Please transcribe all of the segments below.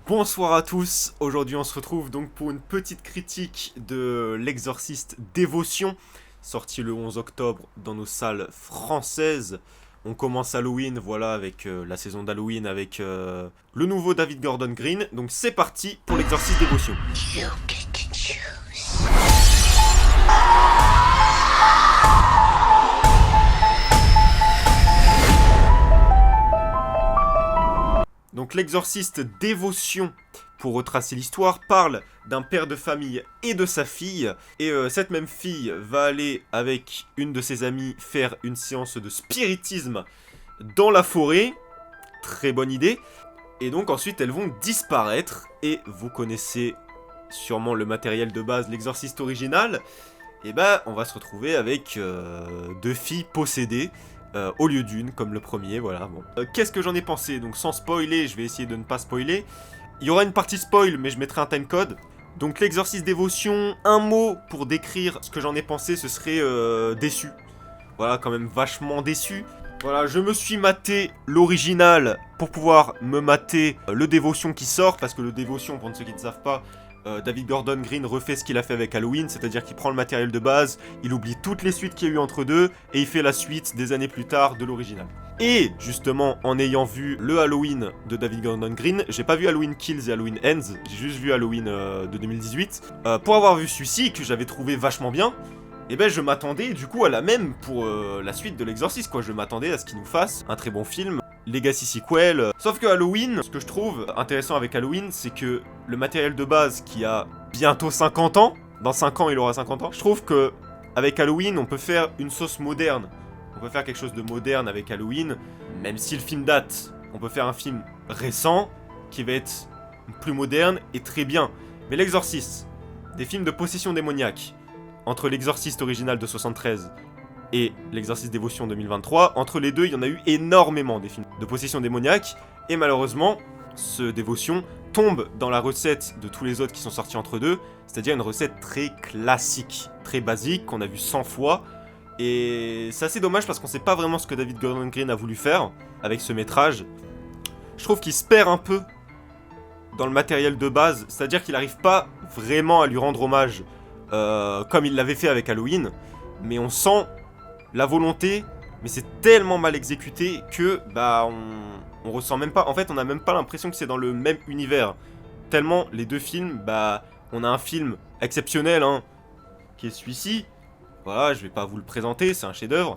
Bonsoir à tous, aujourd'hui on se retrouve donc pour une petite critique de L'Exorciste Dévotion, sorti le 11 octobre dans nos salles françaises. On commence Halloween, voilà, avec la saison d'Halloween avec le nouveau David Gordon Green. Donc c'est parti pour L'Exorciste Dévotion. You pick and choose. Donc L'Exorciste Dévotion, pour retracer l'histoire, parle d'un père de famille et de sa fille. Et cette même fille va aller avec une de ses amies faire une séance de spiritisme dans la forêt. Très bonne idée. Et donc ensuite elles vont disparaître. Et vous connaissez sûrement le matériel de base, l'exorciste original. Et bah on va se retrouver avec deux filles possédées. Au lieu d'une, comme le premier, voilà. Bon. Qu'est-ce que j'en ai pensé? Donc sans spoiler, je vais essayer de ne pas spoiler. Il y aura une partie spoil, mais je mettrai un timecode. Donc l'exorciste dévotion, un mot pour décrire ce que j'en ai pensé, ce serait déçu. Voilà, quand même vachement déçu. Voilà, je me suis maté l'original pour pouvoir me mater le dévotion qui sort, parce que le dévotion, pour ceux qui ne savent pas, David Gordon Green refait ce qu'il a fait avec Halloween, c'est-à-dire qu'il prend le matériel de base, il oublie toutes les suites qu'il y a eu entre deux, et il fait la suite des années plus tard de l'original. Et justement, en ayant vu le Halloween de David Gordon Green, j'ai pas vu Halloween Kills et Halloween Ends, j'ai juste vu Halloween de 2018. Pour avoir vu celui-ci, que j'avais trouvé vachement bien, et ben je m'attendais du coup à la même pour la suite de l'Exorciste, quoi. Je m'attendais à ce qu'il nous fasse un très bon film. Legacy sequel. Sauf que Halloween, ce que je trouve intéressant avec Halloween, c'est que le matériel de base qui a bientôt 50 ans, dans 5 ans il aura 50 ans, je trouve que avec Halloween on peut faire une sauce moderne. On peut faire quelque chose de moderne avec Halloween, même si le film date. On peut faire un film récent qui va être plus moderne et très bien. Mais l'Exorciste, des films de possession démoniaque, entre l'Exorciste original de 73 et l'Exorciste Dévotion 2023, entre les deux, il y en a eu énormément des films de possession démoniaque, et malheureusement, ce Dévotion tombe dans la recette de tous les autres qui sont sortis entre deux, c'est-à-dire une recette très classique, très basique, qu'on a vu 100 fois, et c'est assez dommage parce qu'on sait pas vraiment ce que David Gordon Green a voulu faire avec ce métrage. Je trouve qu'il se perd un peu dans le matériel de base, c'est-à-dire qu'il n'arrive pas vraiment à lui rendre hommage comme il l'avait fait avec Halloween, mais on sent la volonté, mais c'est tellement mal exécuté que bah on ressent même pas. En fait, on a même pas l'impression que c'est dans le même univers. Tellement les deux films, bah on a un film exceptionnel, hein, qui est celui-ci. Voilà, je vais pas vous le présenter, c'est un chef-d'œuvre.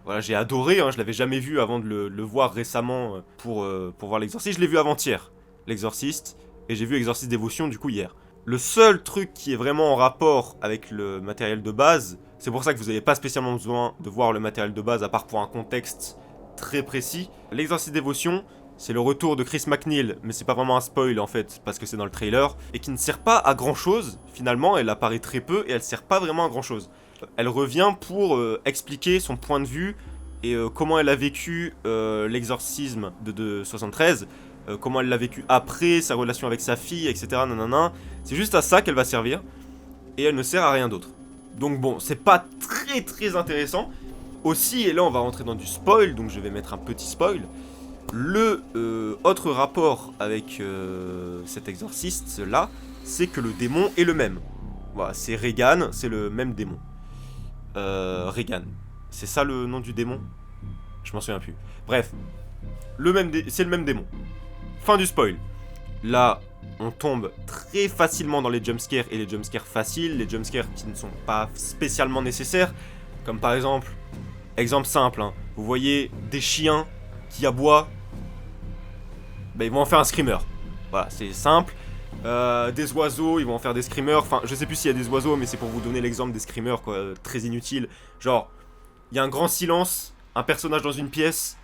Voilà, j'ai adoré, hein, je l'avais jamais vu avant de le voir récemment pour voir l'Exorciste. Je l'ai vu avant-hier, l'Exorciste, et j'ai vu Exorciste Dévotion du coup hier. Le seul truc qui est vraiment en rapport avec le matériel de base, c'est pour ça que vous n'avez pas spécialement besoin de voir le matériel de base, à part pour un contexte très précis. L'Exorciste Dévotion, c'est le retour de Chris McNeil, mais c'est pas vraiment un spoil en fait, parce que c'est dans le trailer, et qui ne sert pas à grand chose, finalement, elle apparaît très peu, et elle sert pas vraiment à grand chose. Elle revient pour expliquer son point de vue, et comment elle a vécu l'exorcisme de 73, comment elle l'a vécu après, sa relation avec sa fille, etc. Nanana. C'est juste à ça qu'elle va servir, et elle ne sert à rien d'autre. Donc bon, c'est pas très très intéressant. Aussi, et là on va rentrer dans du spoil, donc je vais mettre un petit spoil. Le autre rapport avec cet exorciste là, c'est que le démon est le même. Voilà, c'est Regan, c'est le même démon. Regan. C'est ça le nom du démon? Je m'en souviens plus. Bref, c'est le même démon. Fin du spoil. Là, on tombe très facilement dans les jumpscares, et les jumpscares faciles, les jumpscares qui ne sont pas spécialement nécessaires, comme par exemple, exemple simple, hein, vous voyez des chiens qui aboient, bah, ils vont en faire un screamer. Voilà, c'est simple. Des oiseaux, ils vont en faire des screamers. Enfin, je sais plus s'il y a des oiseaux, mais c'est pour vous donner l'exemple des screamers, quoi, très inutile. Genre, il y a un grand silence, un personnage dans une pièce,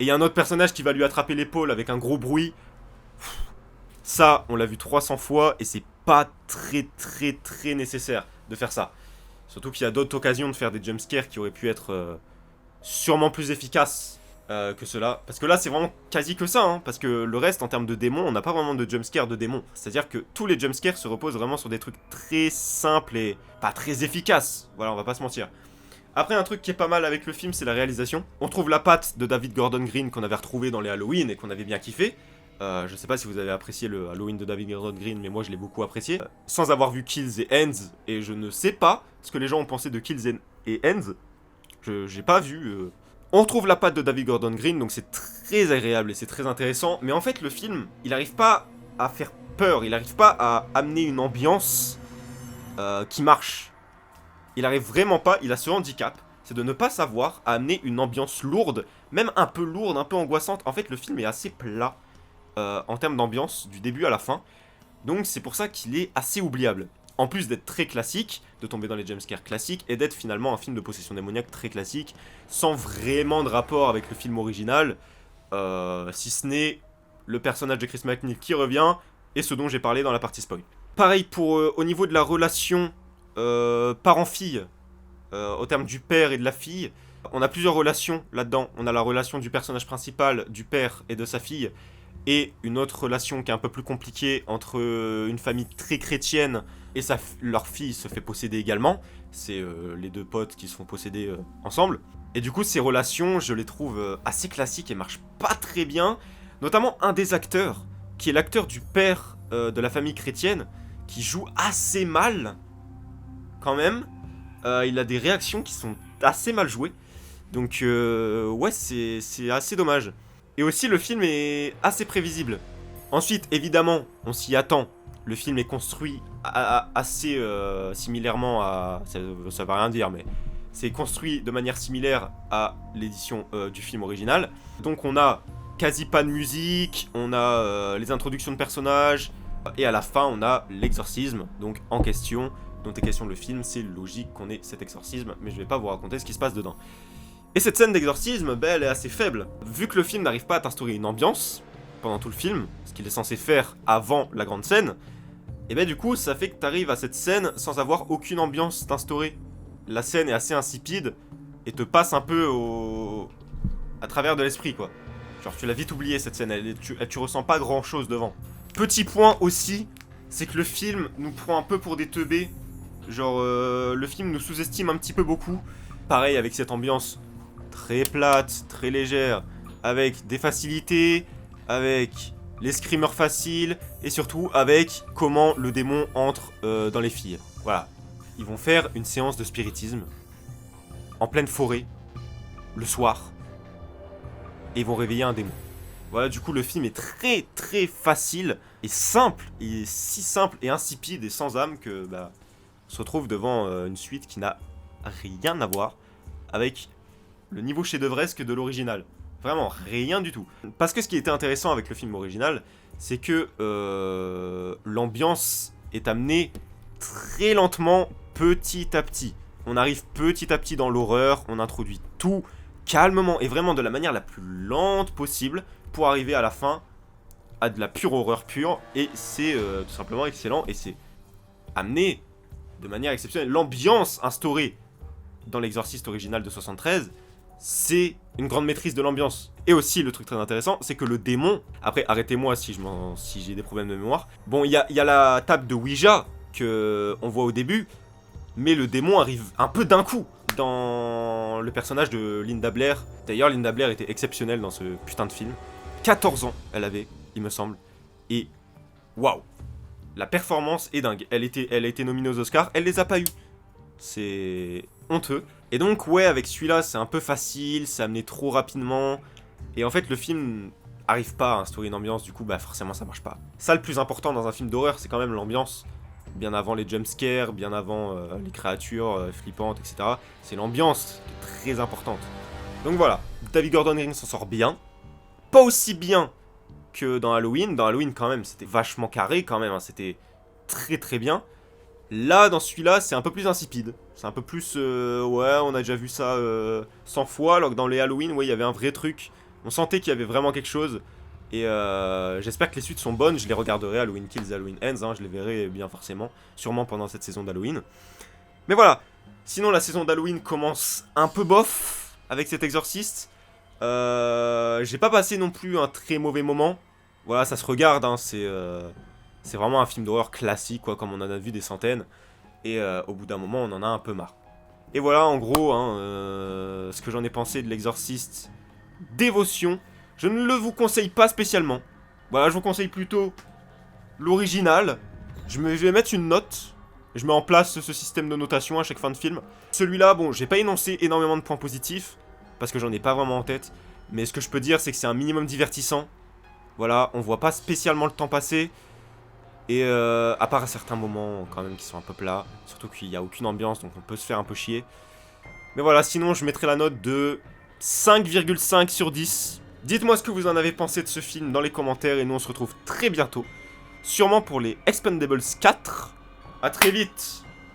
et il y a un autre personnage qui va lui attraper l'épaule avec un gros bruit. Ça, on l'a vu 300 fois, et c'est pas très très très nécessaire de faire ça. Surtout qu'il y a d'autres occasions de faire des jumpscares qui auraient pu être sûrement plus efficaces que cela. Parce que là, c'est vraiment quasi que ça, hein, parce que le reste, en termes de démons, on n'a pas vraiment de jumpscares de démons. C'est-à-dire que tous les jumpscares se reposent vraiment sur des trucs très simples et pas très efficaces. Voilà, on va pas se mentir. Après, un truc qui est pas mal avec le film, c'est la réalisation. On trouve la patte de David Gordon Green qu'on avait retrouvé dans les Halloween et qu'on avait bien kiffé. Je sais pas si vous avez apprécié le Halloween de David Gordon Green, mais moi je l'ai beaucoup apprécié. Sans avoir vu Kills et Ends, et je ne sais pas ce que les gens ont pensé de Kills et Ends. J'ai pas vu. On retrouve la patte de David Gordon Green, donc c'est très agréable et c'est très intéressant. Mais en fait, le film, il arrive pas à faire peur, il arrive pas à amener une ambiance qui marche. Il arrive vraiment pas, il a ce handicap, c'est de ne pas savoir amener une ambiance lourde, même un peu lourde, un peu angoissante. En fait, le film est assez plat en termes d'ambiance, du début à la fin. Donc c'est pour ça qu'il est assez oubliable. En plus d'être très classique, de tomber dans les jumpscares classiques, et d'être finalement un film de possession démoniaque très classique, sans vraiment de rapport avec le film original, si ce n'est le personnage de Chris McNeil qui revient, et ce dont j'ai parlé dans la partie spoil. Pareil pour au niveau de la relation parent-fille, au terme du père et de la fille, on a plusieurs relations là-dedans. On a la relation du personnage principal, du père et de sa fille, et une autre relation qui est un peu plus compliquée entre une famille très chrétienne et leur fille se fait posséder également. C'est les deux potes qui se font posséder ensemble. Et du coup, ces relations, je les trouve assez classiques et marchent pas très bien. Notamment un des acteurs, qui est l'acteur du père de la famille chrétienne, qui joue assez mal, quand même. Il a des réactions qui sont assez mal jouées. Donc, ouais, c'est assez dommage. Et aussi, le film est assez prévisible. Ensuite, évidemment, on s'y attend. Le film est construit assez similairement à... Ça va rien dire, mais... C'est construit de manière similaire à l'édition du film original. Donc on a quasi pas de musique, on a les introductions de personnages, et à la fin on a l'exorcisme, donc en question, dont est question le film. C'est logique qu'on ait cet exorcisme, mais je vais pas vous raconter ce qui se passe dedans. Et cette scène d'exorcisme, ben, elle est assez faible. Vu que le film n'arrive pas à t'instaurer une ambiance pendant tout le film, ce qu'il est censé faire avant la grande scène, et ben du coup ça fait que t'arrives à cette scène sans avoir aucune ambiance t'instaurer. La scène est assez insipide et te passe un peu à travers de l'esprit, quoi. Genre tu l'as vite oublié cette scène, tu ressens pas grand chose devant. Petit point aussi, c'est que le film nous prend un peu pour des teubés. Genre le film nous sous-estime un petit peu beaucoup. Pareil avec cette ambiance très plate, très légère, avec des facilités, avec les screamers faciles, et surtout avec comment le démon entre dans les filles. Voilà. Ils vont faire une séance de spiritisme en pleine forêt, le soir, et ils vont réveiller un démon. Voilà, du coup, le film est très très facile et simple. Il est si simple et insipide et sans âme que bah, on se retrouve devant une suite qui n'a rien à voir avec le niveau chef-d'œuvresque de l'original. Vraiment, rien du tout. Parce que ce qui était intéressant avec le film original, c'est que l'ambiance est amenée très lentement, petit à petit. On arrive petit à petit dans l'horreur, on introduit tout calmement et vraiment de la manière la plus lente possible pour arriver à la fin à de la pure horreur pure. Et c'est tout simplement excellent et c'est amené de manière exceptionnelle. L'ambiance instaurée dans l'exorciste original de 73, c'est une grande maîtrise de l'ambiance. Et aussi, le truc très intéressant, c'est que le démon... Après, arrêtez-moi si j'ai des problèmes de mémoire. Bon, il y a la table de Ouija qu'on voit au début, mais le démon arrive un peu d'un coup dans le personnage de Linda Blair. D'ailleurs, Linda Blair était exceptionnelle dans ce putain de film. 14 ans, elle avait, il me semble. Et waouh, la performance est dingue. Elle a été nominée aux Oscars, elle les a pas eu. C'est honteux. Et donc, ouais, avec celui-là, c'est un peu facile, c'est amené trop rapidement. Et en fait, le film arrive pas à instaurer une ambiance, du coup, bah forcément, ça marche pas. Ça, le plus important dans un film d'horreur, c'est quand même l'ambiance. Bien avant les jumpscares, bien avant les créatures flippantes, etc. C'est l'ambiance qui est très importante. Donc voilà, David Gordon Green s'en sort bien. Pas aussi bien que dans Halloween. Dans Halloween, quand même, c'était vachement carré, quand même. Hein. C'était très très bien. Là, dans celui-là, c'est un peu plus insipide. C'est un peu plus... ouais, on a déjà vu ça 100 fois, alors que dans les Halloween, ouais, il y avait un vrai truc. On sentait qu'il y avait vraiment quelque chose. Et j'espère que les suites sont bonnes. Je les regarderai, Halloween Kills, Halloween Ends. Hein, je les verrai bien forcément. Sûrement pendant cette saison d'Halloween. Mais voilà. Sinon, la saison d'Halloween commence un peu bof avec cet exorciste. J'ai pas passé non plus un très mauvais moment. Voilà, ça se regarde. Hein, c'est vraiment un film d'horreur classique, quoi, comme on en a vu des centaines. Et au bout d'un moment, on en a un peu marre. Et voilà, en gros, hein, ce que j'en ai pensé de l'exorciste Dévotion. Je ne le vous conseille pas spécialement. Voilà, je vous conseille plutôt l'original. Je vais mettre une note. Je mets en place ce système de notation à chaque fin de film. Celui-là, bon, j'ai pas énoncé énormément de points positifs, parce que j'en ai pas vraiment en tête. Mais ce que je peux dire, c'est que c'est un minimum divertissant. Voilà, on voit pas spécialement le temps passer. Et à part à certains moments, quand même, qui sont un peu plats. Surtout qu'il n'y a aucune ambiance, donc on peut se faire un peu chier. Mais voilà, sinon, je mettrai la note de 5,5 sur 10. Dites-moi ce que vous en avez pensé de ce film dans les commentaires. Et nous, on se retrouve très bientôt. Sûrement pour les Expendables 4. A très vite.